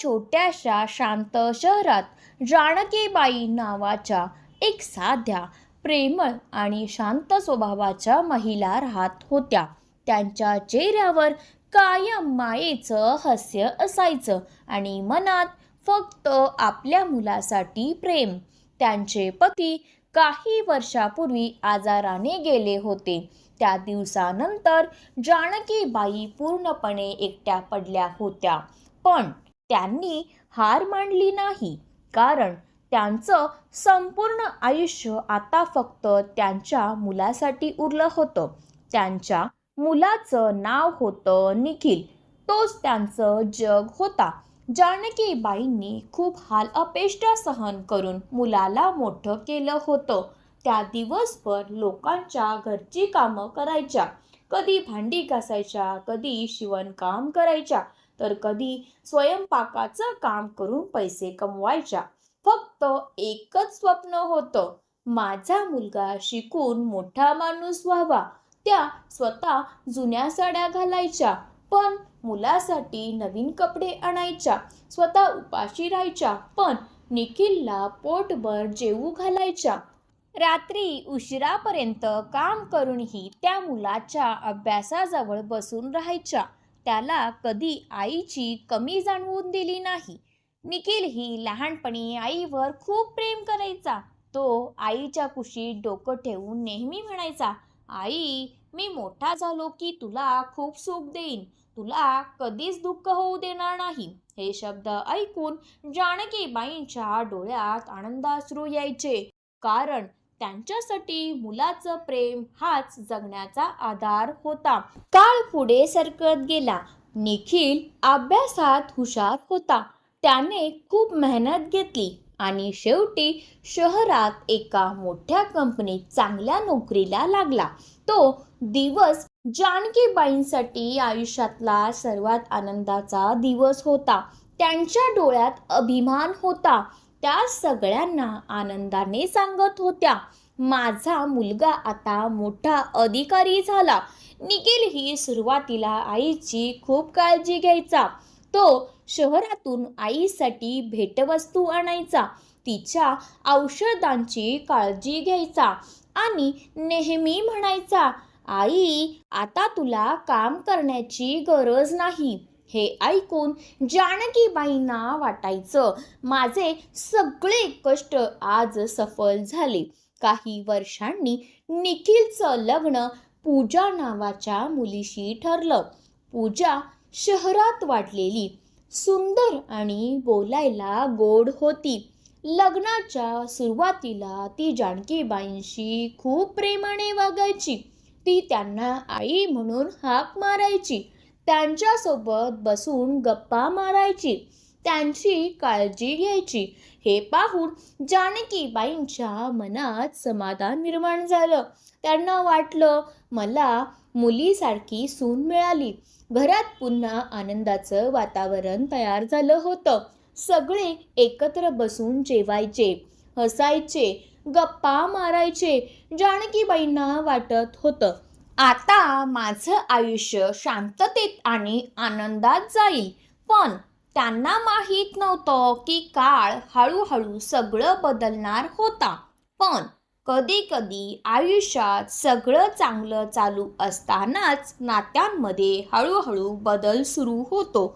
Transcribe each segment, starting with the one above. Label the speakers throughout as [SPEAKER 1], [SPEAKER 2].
[SPEAKER 1] छोट्याशा शांत शहरात जानकीबाई नावाच्या एक साध्या, प्रेमळ आणि शांत स्वभावाच्या महिला राहत होत्या. त्यांच्या चेहऱ्यावर कायम मायेचं हास्य असायचं आणि मनात फक्त आपल्या मुलासाठी प्रेम. त्यांचे पती काही वर्षापूर्वी आजाराने गेले होते. त्या दिवसानंतर जानकीबाई पूर्णपणे एकट्या पडल्या होत्या. पण त्यांनी हार मानली नाही, कारण त्यांचं संपूर्ण आयुष्य आता फक्त त्यांच्या मुलासाठी उरलं होतं. त्यांच्या मुलाचं नाव होतं निखिल. तोच त्यांचं जग होता. जानकीबाईंनी खूप हाल अपेष्टा सहन करून मुलाला मोठं केलं होतं. त्या दिवसभर लोकांच्या घरची कामं करायच्या, कधी भांडी घासायच्या, कधी शिवणकाम करायच्या, तर कधी स्वयंपाकाचं काम करून पैसे कमवायच्या. फक्त एकच स्वप्न होतं, माझा मुलगा शिकून मोठा माणूस व्हावा. त्या स्वतः जुन्या साड्या घालायच्या, पण मुलासाठी नवीन कपडे आणायच्या. स्वतः उपाशी राहायच्या, पण निखिलला पोटभर जेवू घालायच्या. रात्री उशिरापर्यंत काम करूनही त्या मुलाच्या अभ्यासाजवळ बसून राहायच्या. त्याला कधी आईची कमी जाणवून दिली नाही. निखिल ही लहानपणी आईवर खूप प्रेम करायचा. तो आईच्या कुशीत डोकं ठेवून नेहमी म्हणायचा, आई, मी मोठा झालो की तुला खूप सुख देईन, तुला कधीच दुःख होऊ देणार नाही. हे शब्द ऐकून जानकीबाईंच्या डोळ्यात आनंदाश्रू यायचे, कारण त्यांच्यासाठी मुलाचं प्रेम हाच जगण्याचा आधार होता. काळ पुढे सरकत गेला. निखिल अभ्यासात हुशार होता. त्याने खूप मेहनत घेतली आणि शेवटी शहरात एका मोठ्या कंपनीत चांगल्या नोकरीला लागला. तो दिवस जानकीबाईंसाठी आयुष्यातला सर्वात आनंदाचा दिवस होता. त्यांच्या डोळ्यात अभिमान होता. त्या सगळ्यांना आनंदाने सांगत होत्या, माझा मुलगा आता मोठा अधिकारी झाला. निखिल ही सुरुवातीला आईची खूप काळजी घ्यायचा. तो शहरातून आईसाठी भेटवस्तू आणायचा, तिच्या औषधांची काळजी घ्यायचा आणि नेहमी म्हणायचा, आई, आता तुला काम करण्याची गरज नाही. हे ऐकून जानकीबाईंना वाटायचं, माझे सगळे कष्ट आज सफल झाले. काही वर्षांनी निखिलचं लग्न पूजा नावाच्या मुलीशी ठरलं. पूजा शहरात वाढलेली, सुंदर आणि बोलायला गोड होती. लग्नाच्या सुरुवातीला ती जानकीबाईंशी खूप प्रेमाने वागायची. ती त्यांना आई म्हणून हाक मारायची, त्यांच्यासोबत बसून गप्पा मारायची, त्यांची काळजी घ्यायची. हे पाहून जानकीबाईंच्या मनात समाधान निर्माण झालं. त्यांना वाटलं, मला मुलीसारखी सून मिळाली. घरात पुन्हा आनंदाचं वातावरण तयार झालं होतं. सगळे एकत्र बसून जेवायचे, हसायचे, गप्पा मारायचे. जानकीबाईंना वाटत होतं, आता माझं आयुष्य शांततेत आणि आनंदात जाईल. पण त्यांना माहीत नव्हतं की काळ हळूहळू सगळं बदलणार होता. पण कधी कधी आयुष्यात सगळं चांगलं चालू असतानाच नात्यांमध्ये हळूहळू बदल सुरू होतो.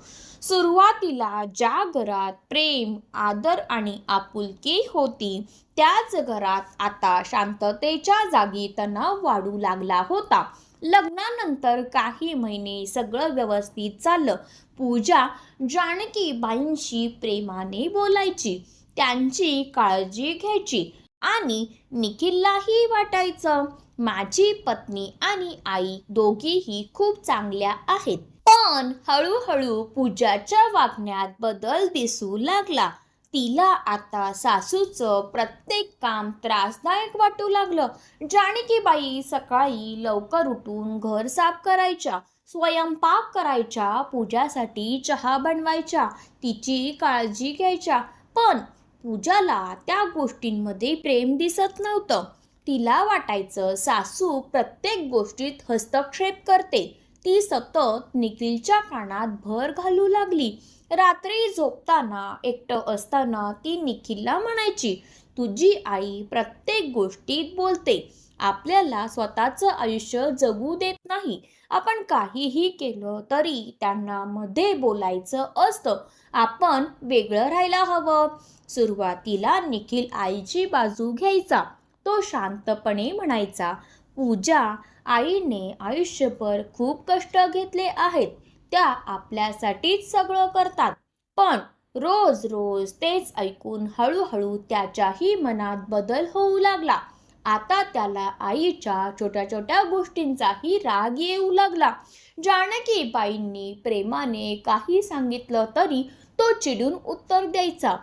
[SPEAKER 1] सुरुवातीला ज्या घरात प्रेम, आदर आणि आपुलकी होती, त्याच घरात आता शांततेच्या जागी तणाव वाढू लागला होता. लग्नानंतर काही महिने सगळं व्यवस्थित चाललं. पूजा जानकीबाईंशी प्रेमाने बोलायची, त्यांची काळजी घ्यायची आणि निखिललाही वाटायचं, माझी पत्नी आणि आई दोघीही खूप चांगल्या आहेत. पण हळूहळू पूजाच्या वागण्यात बदल दिसू लागला. तिला आता सासूचं प्रत्येक काम त्रासदायक वाटू लागलं. जानकीबाई सकाळी लवकर उठून घर साफ करायच्या, स्वयंपाक करायच्या, पूजासाठी चहा बनवायच्या, तिची काळजी घ्यायच्या. पण पूजाला त्या गोष्टींमध्ये प्रेम दिसत नव्हतं. तिला वाटायचं, सासू प्रत्येक गोष्टीत हस्तक्षेप करते, ती सतत निखिलच्या कानात भर घालू लागली. रात्री झोपताना एकटं असताना ती निखिलला म्हणायची, तुझी आई प्रत्येक गोष्टीत बोलते, आपल्याला स्वतःचं आयुष्य जगू देत नाही. आपण काहीही केलं तरी त्यांना मध्ये बोलायचं असतं, आपण वेगळं राहायला हवं. सुरुवातीला निखिल आईची बाजू घ्यायचा. तो शांतपणे म्हणायचा, पूजा, आईने आयुष्यभर खूप कष्ट घेतले आहेत, त्या आपल्यासाठीच सगळं करतात. पण रोज रोज तेच ऐकून हळूहळू त्याच्याही मनात बदल होऊ लागला. आता त्याला आईच्या छोट्या छोट्या गोष्टींचाही राग येऊ लागला. जानकीबाईंनी प्रेमाने काही सांगितलं तरी तो चिडून उत्तर द्यायचा.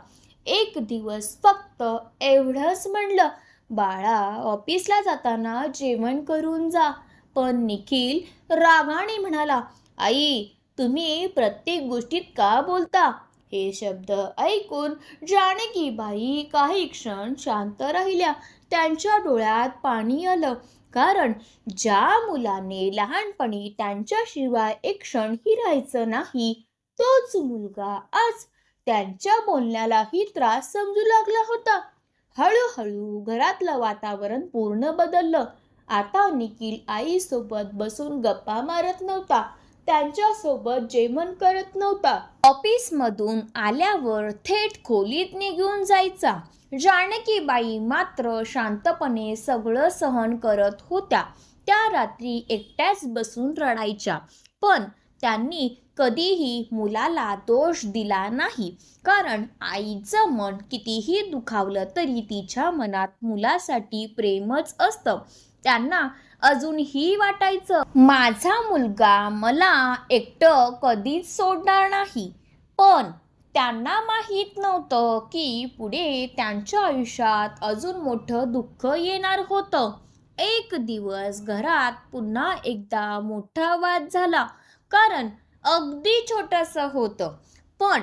[SPEAKER 1] एक दिवस फक्त एवढंच म्हणलं, बाळा, ऑफिसला जाताना जेवण करून जा. पण निखिल रागाने म्हणाला, आई, तुम्ही प्रत्येक गोष्टीत का बोलता? हे शब्द ऐकून जानकीबाई काही क्षण शांत राहिल्या. त्यांच्या डोळ्यात पाणी आलं, कारण ज्या मुलाने लहानपणी त्यांच्याशिवाय एक क्षणही राहायचं नाही, तोच मुलगा आज त्यांच्या बोलण्यालाही त्रास समजू लागला होता. हळूहळू घरातलं वातावरण पूर्ण बदललं. आता निखिल आईसोबत बसून गप्पा मारत नव्हता, त्यांच्यासोबत जेवण करत नव्हता. ऑफिसमधून आल्यावर थेट खोलीत निघून जायचा. जानकीबाई मात्र शांतपणे सगळं सहन करत होत्या. त्या रात्री एकट्याच बसून रडायच्या, पण त्यांनी कधीही मुलाला दोष दिला नाही, कारण आईचं मन कितीही दुखावलं तरी तिच्या मनात मुलासाठी प्रेमच असतं. त्यांना अजूनही वाटायचं, माझा मुलगा मला एकटं कधीच सोडणार नाही. पण त्यांना माहीत नव्हतं की पुढे त्यांच्या आयुष्यात अजून मोठं दुःख येणार होतं. एक दिवस घरात पुन्हा एकदा मोठा वाद झाला, कारण अगदी छोटंसं होतं, पण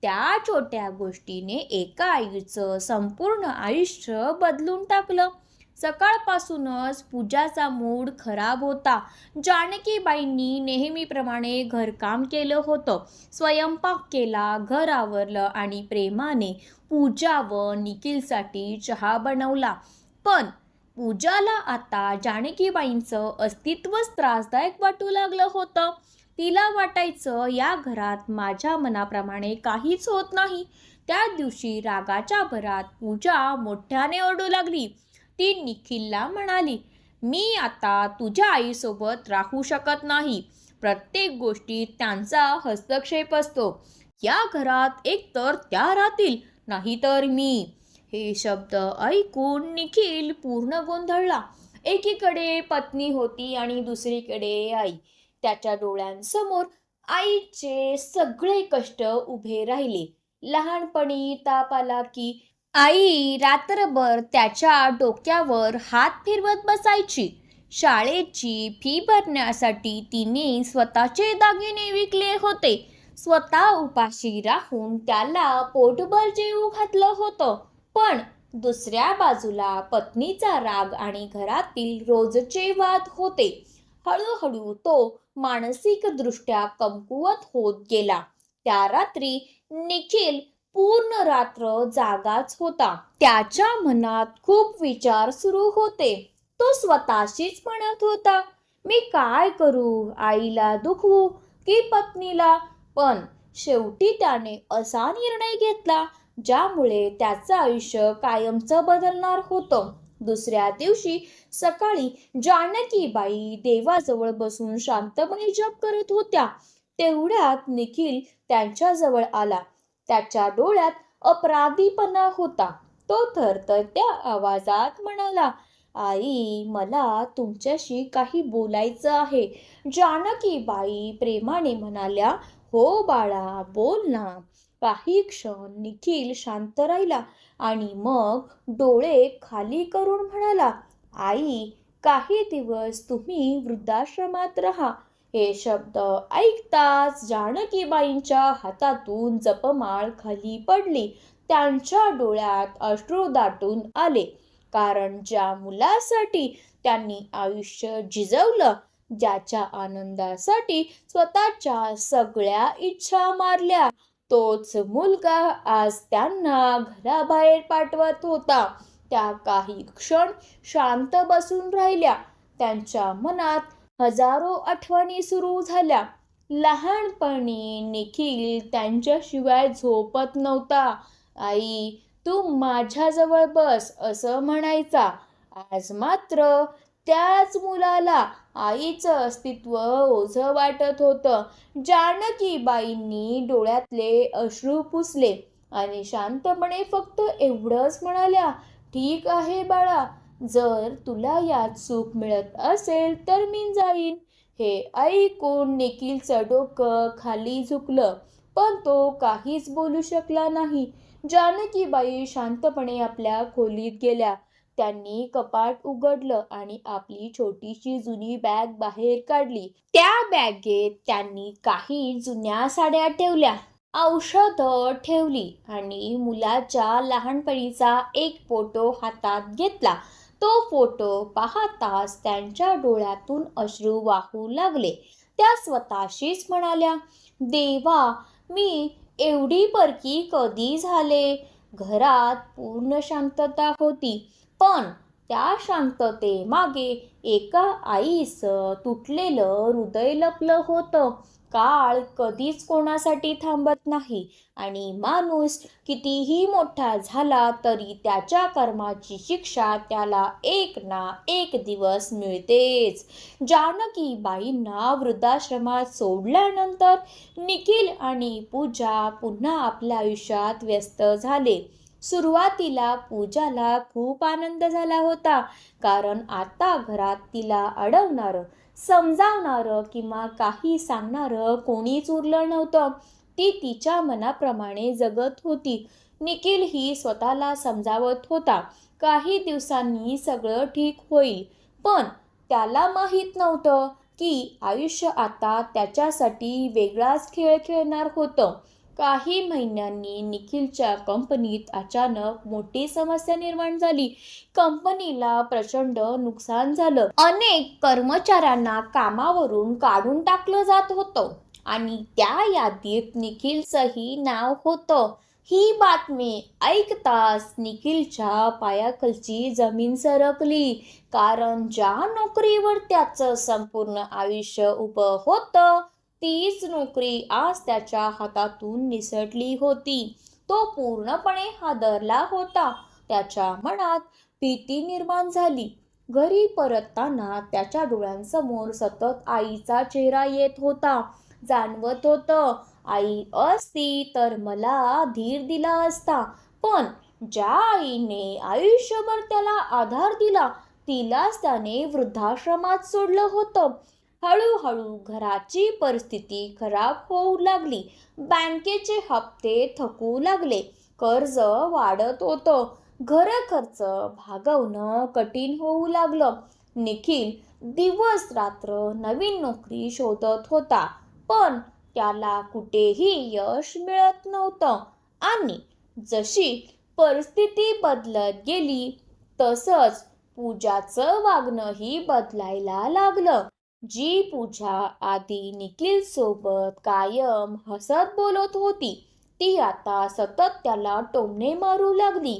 [SPEAKER 1] त्या छोट्या गोष्टीने एका आईचं संपूर्ण आयुष्य बदलून टाकलं. सकाळपासूनच पूजाचा मूड खराब होता. जानकीबाईंनी नेहमीप्रमाणे घरकाम केलं होतं, स्वयंपाक केला, घर आवरलं आणि प्रेमाने पूजा व निखिलसाठी चहा बनवला. पण पूजाला आता जानकीबाईंचं अस्तित्वच त्रासदायक वाटू लागलं होतं. तिला वाटायचं, या घरात माझ्या मनाप्रमाणे काहीच होत नाही. त्या दिवशी रागाच्या भरात पूजा मोठ्याने ओरडू लागली. ती निखिलला म्हणाली, मी आता तुझ्या आईसोबत राहू शकत नाही. प्रत्येक गोष्टीत त्यांचा हस्तक्षेप असतो. या घरात एकतर त्या राहतील, नाहीतर मी. हे शब्द ऐकून निखिल पूर्ण गोंधळला. एकीकडे पत्नी होती आणि दुसरीकडे आई. त्याच्या डोळ्यांसमोर आईचे सगळे कष्ट उभे राहिले. लहानपणी ताप आला की आई रात्रभर त्याच्या डोक्यावर हात फिरवत बसायची. शाळेची फी भरण्यासाठी तिने स्वतःचे दागिने विकले होते. स्वतः उपाशी राहून त्याला पोटभर जेवू घातलं होतं. पण दुसऱ्या बाजूला पत्नीचा राग आणि घरातील रोजचे वाद होते. हळूहळू तो मानसिकदृष्ट्या कमकुवत होत गेला. त्या रात्री निखिल पूर्ण रात्र जागाच होता. त्याच्या मनात खूप विचार सुरू होते. तो स्वतःशीच म्हणत होता, मी काय करू? आईला दुखवू की पत्नीला? पण शेवटी त्याने असा निर्णय घेतला ज्यामुळे त्याचं आयुष्य कायमचं बदलणार होतं. दुसऱ्या दिवशी सकाळी जानकीबाई देवाजवळ बसून शांतपणे जप करत होत्या. तेवढ्यात निखिल त्यांच्याजवळ आला. त्याच्या डोळ्यात अपराधीपणा होता. तो थरथरत्या आवाजात म्हणाला, आई, मला तुमच्याशी काही बोलायचं आहे. जानकीबाई प्रेमाने म्हणाल्या, हो बाळा, बोल ना. काही क्षण निखिल शांत राहिला आणि मग डोळे खाली करून म्हणाला, आई, काही दिवस तुम्ही वृद्धाश्रमात राहा. हे शब्द ऐकताच जानकीबाईंच्या हातातून जपमाळ खाली पडली. त्यांच्या डोळ्यात अश्रू दाटून आले, कारण ज्या मुलासाठी त्यांनी आयुष्य झिजवलं ज्याच्या आनंदासाठी स्वतःच्या सगळ्या इच्छा मारल्या, तोच मुलगा आज त्यांना घराबाहेर पाठवत होता. त्या काही क्षण शांत बसून राहिल्या. त्यांच्या मनात हजारो आठवणी सुरू झाल्या. लहानपणी निखिल त्यांच्याशिवाय झोपत नव्हता. आई, तू माझ्याजवळ बस असं म्हणायचा. आज मात्र त्याच मुलाला आईचं अस्तित्व ओझं वाटत होतं. जानकीबाईंनी डोळ्यातले अश्रू पुसले आणि शांतपणे फक्त एवढंच म्हणाल्या, ठीक आहे बाळा, जर तुला यात सुख मिळत असेल तर मी जाईन. हे ऐकून निखिलचं डोकं खाली झुकलं, पण तो काहीच बोलू शकला नाही. जानकीबाई शांतपणे आपल्या खोलीत गेल्या. त्यांनी कपाट उघडलं आणि आपली छोटीशी जुनी बॅग बाहेर काढली. त्या बॅगेत त्यांनी काही जुन्या साड्या ठेवल्या, औषधं ठेवली आणि मुलाच्या लहानपणीचा एक फोटो हातात घेतला. तो फोटो पाहताच त्यांच्या डोळ्यातून अश्रू वाहू लागले. त्या स्वतःशीच म्हणाल्या, देवा, मी एवढी परकी कधी झाले? घरात पूर्ण शांतता होती, पण त्या शांततेमागे एका आईचं तुटलेलं हृदय लपलं होतं. काळ कधीच कोणासाठी थांबत नाही आणि माणूस कितीही मोठा झाला तरी त्याच्या कर्माची शिक्षा त्याला एक ना एक दिवस मिळतेच. जानकीबाईंना वृद्धाश्रमात सोडल्यानंतर निखिल आणि पूजा पुन्हा आपल्या आयुष्यात व्यस्त झाले. सुरुवातीला पूजाला खूप आनंद झाला होता, कारण आता घरात तिला अडवणारं, समजावणारं किंवा काही सांगणारं कोणीच उरलं नव्हतं. ती तिच्या मनाप्रमाणे जगत होती. निखिल ही स्वतःला समजावत होता, काही दिवसांनी सगळं ठीक होईल. पण त्याला माहीत नव्हतं की आयुष्य आता त्याच्यासाठी वेगळाच खेळ खेळणार होतं. काही महिन्यांनी निखिलच्या कंपनीत अचानक मोठी समस्या निर्माण झाली. कंपनीला प्रचंड नुकसान झालं. अनेक कर्मचाऱ्यांना कामावरून काढून टाकलं जात होतं आणि त्या यादीत निखिलचंही नाव होतं. ही बातमी ऐकताच निखिलच्या पायाखालची जमीन सरकली, कारण ज्या नोकरीवर त्याचं संपूर्ण आयुष्य उभं होतं तीच नोकरी आज त्याच्या हातातून निसटली होती. तो पूर्णपणे हादरला होता. त्याच्या मनात भीती निर्माण झाली. घरी परतताना त्याच्या डोळ्यांसमोर सतत आईचा चेहरा येत होता. जाणवत होतं, आई असती तर मला धीर दिला असता, पण ज्या आईने आयुष्यभर त्याला आधार दिला तिलाच त्याने वृद्धाश्रमात सोडलं होतं. हळूहळू घराची परिस्थिती खराब होऊ लागली. बँकेचे हप्ते थकू लागले, कर्ज वाढत होतं, घर खर्च भागवणं कठीण होऊ लागलं. निखिल दिवस रात्र नवीन नोकरी शोधत होता, पण त्याला कुठेही यश मिळत नव्हतं. आणि जशी परिस्थिती बदलत गेली तसंच पूजाचं वागणंही बदलायला लागलं. जी पूजा आधी निखिल सोबत कायम हसत बोलत होती, ती आता सतत त्याला टोमणे मारू लागली.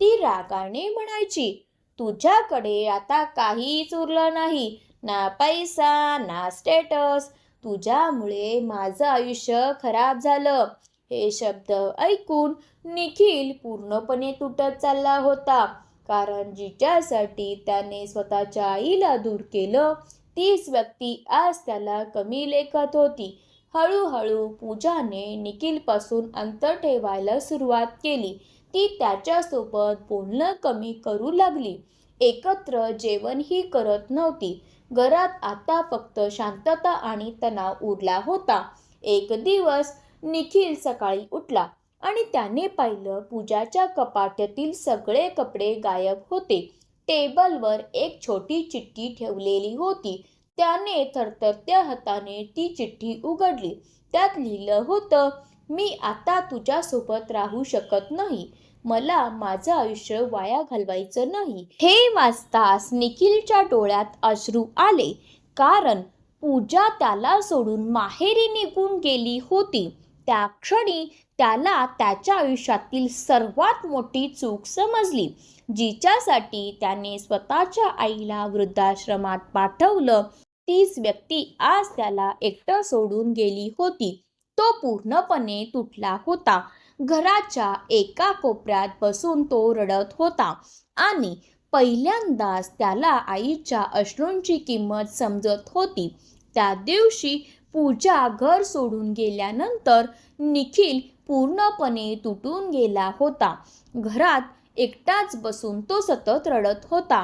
[SPEAKER 1] ती रागाने म्हणायची, तुझ्याकडे आता काहीच उरलं नाही, ना पैसा ना स्टेटस, तुझ्यामुळे माझं आयुष्य खराब झालं. हे शब्द ऐकून निखिल पूर्णपणे तुटत चालला होता, कारण जिच्यासाठी त्याने स्वतःच्या आईला दूर केलं तीच व्यक्ती आज त्याला कमी लेखत होती. हळूहळू पूजाने निखिलपासून अंतर ठेवायला सुरुवात केली. ती त्याच्यासोबत बोलणं कमी करू लागली. एकत्र जेवणही करत नव्हती. घरात आता फक्त शांतता आणि तणाव उरला होता. एक दिवस निखिल सकाळी उठला आणि त्याने पाहिलं पूजाच्या कपाटातील सगळे कपडे गायब होते. टेबलवर एक छोटी चिठ्ठी ठेवलेली होती. त्याने थरथरत्या हाताने ती चिठ्ठी उघडली. त्यात लिहिलं होतं, मी आता तुझ्यासोबत राहू शकत नाही. मला माझं आयुष्य वाया घालवायचं नाही. हे वाचताच निखिलच्या डोळ्यात अश्रू आले. कारण पूजा त्याला सोडून माहेरी निघून गेली होती. त्या क्षणी त्याला त्याच्या आयुष्यातील सर्वात मोठी चूक समजली, जिच्यासाठी त्याने स्वतःच्या आईला वृद्धाश्रमात पाठवलं. तीच व्यक्ती आज त्याला एकटं सोडून गेली होती. तो पूर्णपणे तुटला होता. घराच्या एका कोपऱ्यात बसून तो रडत होता आणि पहिल्यांदाच त्याला आईच्या अश्रूंची किंमत समजत होती. त्या दिवशी पूजा घर सोडून गेल्यानंतर निखिल पूर्णपणे तुटून गेला होता. घरात एकटाच बसून तो सतत रडत होता,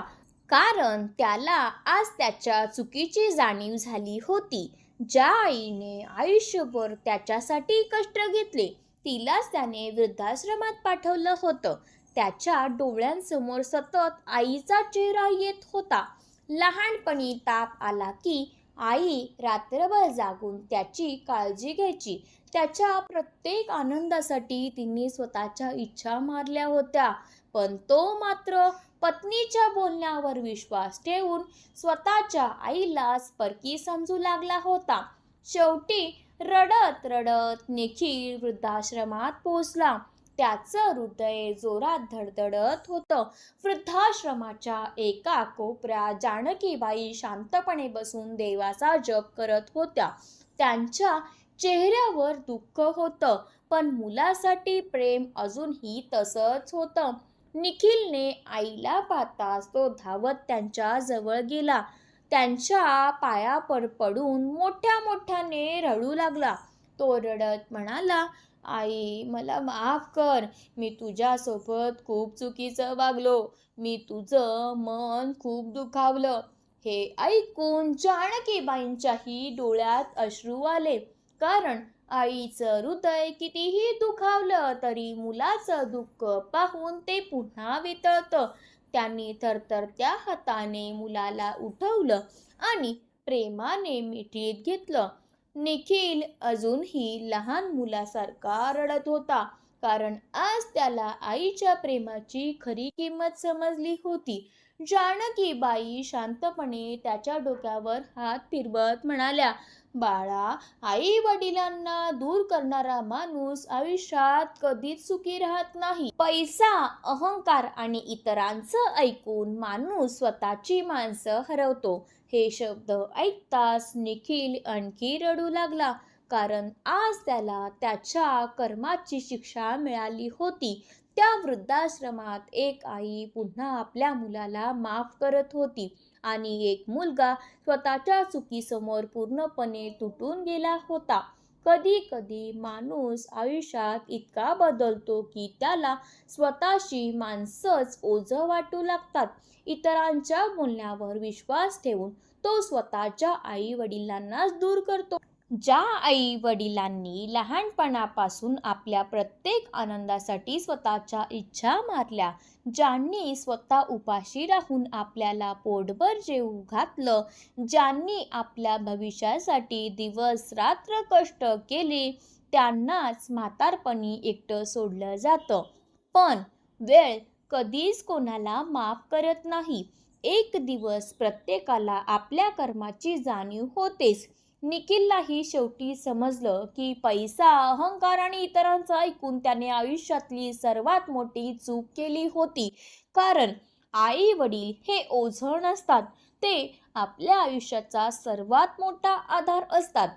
[SPEAKER 1] कारण त्याला आज त्याच्या चुकीची जाणीव झाली होती. ज्या आईने आयुष्यभर त्याच्यासाठी कष्ट घेतले, तिलाच त्याने वृद्धाश्रमात पाठवलं होतं. त्याच्या डोळ्यांसमोर सतत आईचा चेहरा येत होता. लहानपणी ताप आला की आई रात्रभर जागून त्याची काळजी घ्यायची. त्याच्या प्रत्येक आनंदासाठी तिने स्वतःच्या इच्छा मारल्या होत्या, पण तो मात्र पत्नीच्या बोलण्यावर विश्वास ठेवून स्वतःच्या आईलाच परकी समजू लागला होता. शेवटी रडत रडत निखिल वृद्धाश्रमात पोहोचला. त्याचं हृदय जोरात धडधडत होतं. वृद्धाश्रमाच्या एका कोपऱ्यात जानकीबाई शांतपणे बसून देवाचा जप करत होत्या. त्यांच्या चेहऱ्यावर दुःख होतं, पण मुलासाठी प्रेम अजूनही तसंच होतं. निखिलने आईला पाहताच तो धावत त्यांच्या जवळ गेला. त्यांच्या पायावर पडून मोठ्या मोठ्याने रडू लागला. तो रडत म्हणाला, आई, मला माफ कर. मी तुझ्यासोबत खूप चुकीचं वागलो. मी तुझं मन खूप दुखावलं. हे ऐकून जानकीबाईंच्याही डोळ्यात अश्रू आले, कारण आईचं हृदय कितीही दुखावलं तरी मुलाचं दुःख पाहून ते पुन्हा वितळतं. त्यांनी थरथरत्या हाताने मुलाला उठवलं आणि प्रेमाने मिठीत घेतलं. निखिल अजूनही लहान मुलासारखा रडत होता, कारण आज त्याला आईच्या प्रेमाची खरी किंमत समजली होती. जानकीबाई शांतपणे त्याच्या डोक्यावर हात फिरवत म्हणाल्या, बाळा, आई वडिलांना दूर करणारा माणूस आयुष्यात कधीच सुखी राहत नाही. पैसा, अहंकार आणि इतरांचं ऐकून माणूस स्वतःची माणसं हरवतो. हे शब्द ऐकताच निखिल आणखी रडू लागला, कारण आज त्याला त्याच्या कर्माची शिक्षा मिळाली होती. त्या वृद्धाश्रमात एक आई पुन्हा आपल्या मुलाला माफ करत होती आणि एक मुलगा स्वतःच्या चुकीसमोर पूर्णपणे तुटून गेला होता. कधी कधी माणूस आयुष्यात इतका बदलतो की त्याला स्वतःशी माणसंच ओझं वाटू लागतात. इतरांच्या बोलण्यावर विश्वास ठेवून तो स्वतःच्या आई वडिलांनाच दूर करतो. ज्या आई वडिलांनी लहानपणापासून आपल्या प्रत्येक आनंदासाठी स्वतःच्या इच्छा मारल्या, ज्यांनी स्वतः उपाशी राहून आपल्याला पोटभर जेवू घातलं, ज्यांनी आपल्या भविष्यासाठी दिवस रात्र कष्ट केले, त्यांनाच म्हातारपणी एकटं सोडलं जातं. पण वेळ कधीच कोणाला माफ करत नाही. एक दिवस प्रत्येकाला आपल्या कर्माची जाणीव होतेच. निखिललाही शेवटी समजलं की पैसा, अहंकार आणि इतरांचं ऐकून त्याने आयुष्यातली सर्वात मोठी चूक केली होती. कारण आई वडील हे ओझं नसतात, ते आपल्या आयुष्याचा सर्वात मोठा आधार असतात.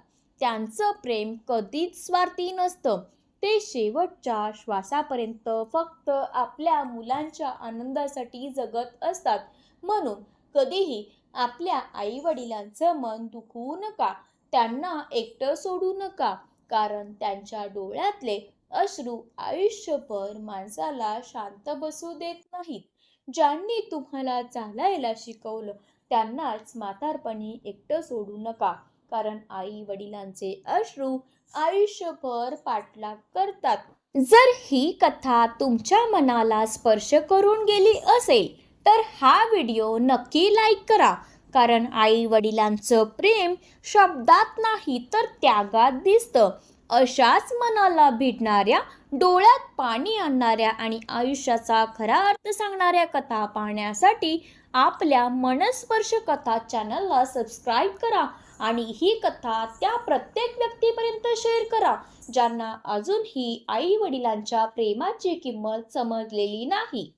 [SPEAKER 1] त्यांचं प्रेम कधीच स्वार्थी नसतं. ते शेवटच्या श्वासापर्यंत फक्त आपल्या मुलांच्या आनंदासाठी जगत असतात. म्हणून कधीही आपल्या आई वडिलांचं मन दुखवू नका. त्यांना एकटं सोडू नका, कारण त्यांच्या डोळ्यातले अश्रू आयुष्यभर माणसाला शांत बसू देत नाहीत. ज्यांनी तुम्हाला चालायला शिकवलं त्यांनाच म्हातारपणी एकटं सोडू नका, कारण आई वडिलांचे अश्रू आयुष्यभर पाठलाग करतात. जर ही कथा तुमच्या मनाला स्पर्श करून गेली असेल तर हा व्हिडिओ नक्की लाईक करा, कारण आई वडिलांचं प्रेम शब्दात नाही तर त्यागात दिसतं. अशाच मनाला भिडणाऱ्या, डोळ्यात पाणी आणणाऱ्या आणि आयुष्याचा खरा अर्थ सांगणाऱ्या कथा पाहण्यासाठी आपल्या मनस्पर्श कथा चॅनलला सबस्क्राईब करा आणि ही कथा त्या प्रत्येक व्यक्तीपर्यंत शेअर करा ज्यांना अजूनही आई वडिलांच्या प्रेमाची किंमत समजलेली नाही.